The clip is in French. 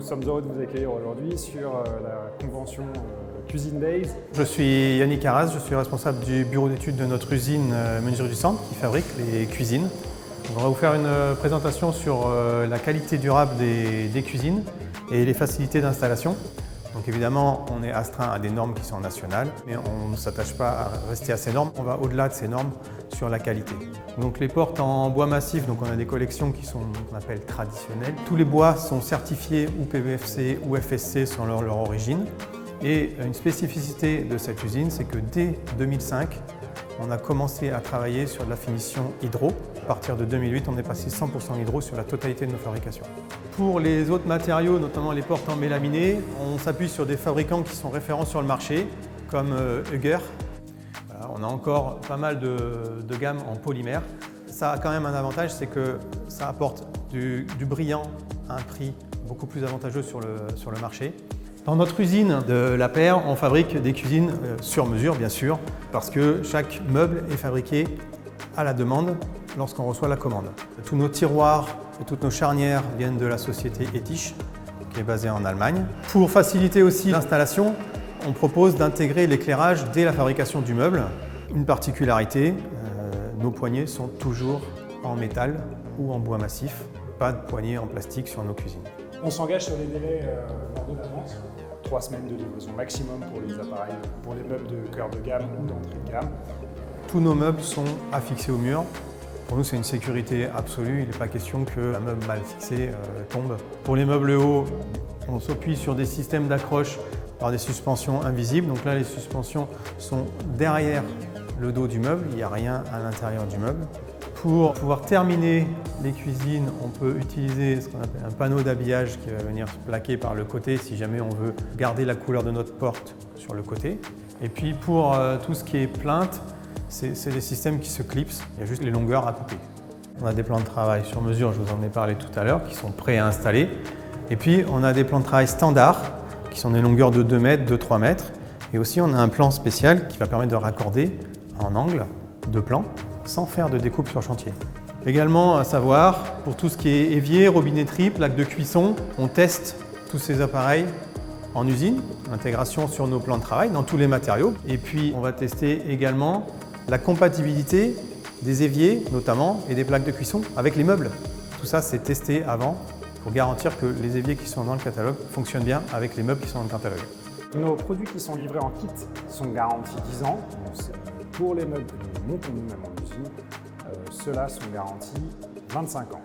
sommes heureux de vous accueillir aujourd'hui sur la convention Cuisine Days. Je suis Yannick Arras, je suis responsable du bureau d'études de notre usine Menuiserie du Centre qui fabrique les cuisines. Donc on va vous faire une présentation sur la qualité durable des cuisines et les facilités d'installation. Donc évidemment, on est astreint à des normes qui sont nationales, mais on ne s'attache pas à rester à ces normes. On va au-delà de ces normes sur la qualité. Donc les portes en bois massif, donc on a des collections qui sont qu'on appelle traditionnelles. Tous les bois sont certifiés ou PEFC ou FSC selon leur origine. Et une spécificité de cette usine, c'est que dès 2005, on a commencé à travailler sur de la finition hydro. À partir de 2008, on est passé 100% hydro sur la totalité de nos fabrications. Pour les autres matériaux, notamment les portes en mélaminé, on s'appuie sur des fabricants qui sont référents sur le marché, comme Hugger. Voilà, on a encore pas mal de gammes en polymère. Ça a quand même un avantage, c'est que ça apporte du brillant à un prix beaucoup plus avantageux sur le marché. Dans notre usine de La Paire, on fabrique des cuisines sur mesure, bien sûr, parce que chaque meuble est fabriqué à la demande lorsqu'on reçoit la commande. Tous nos tiroirs et toutes nos charnières viennent de la société Etich, qui est basée en Allemagne. Pour faciliter aussi l'installation, on propose d'intégrer l'éclairage dès la fabrication du meuble. Une particularité, nos poignées sont toujours en métal ou en bois massif, pas de poignées en plastique sur nos cuisines. On s'engage sur les délais de l'avance. 3 semaines de livraison maximum pour les appareils, pour les meubles de cœur de gamme ou d'entrée de gamme. Tous nos meubles sont affixés au mur. Pour nous, c'est une sécurité absolue. Il n'est pas question qu'un meuble mal fixé tombe. Pour les meubles hauts, on s'appuie sur des systèmes d'accroche par des suspensions invisibles. Donc là, les suspensions sont derrière le dos du meuble. Il n'y a rien à l'intérieur du meuble. Pour pouvoir terminer les cuisines, on peut utiliser ce qu'on appelle un panneau d'habillage qui va venir se plaquer par le côté si jamais on veut garder la couleur de notre porte sur le côté. Et puis pour tout ce qui est plainte, c'est des systèmes qui se clipsent, il y a juste les longueurs à couper. On a des plans de travail sur mesure, je vous en ai parlé tout à l'heure, qui sont prêts à installer. Et puis on a des plans de travail standards, qui sont des longueurs de 2 mètres, de 3 mètres. Et aussi on a un plan spécial qui va permettre de raccorder en angle de plan, sans faire de découpe sur chantier. Également à savoir, pour tout ce qui est évier, robinetterie, plaque de cuisson, on teste tous ces appareils en usine, intégration sur nos plans de travail dans tous les matériaux. Et puis on va tester également la compatibilité des éviers notamment et des plaques de cuisson avec les meubles. Tout ça c'est testé avant pour garantir que les éviers qui sont dans le catalogue fonctionnent bien avec les meubles qui sont dans le catalogue. Nos produits qui sont livrés en kit sont garantis 10 ans. Pour les meubles que nous montons nous-mêmes en usine, ceux-là sont garantis 25 ans.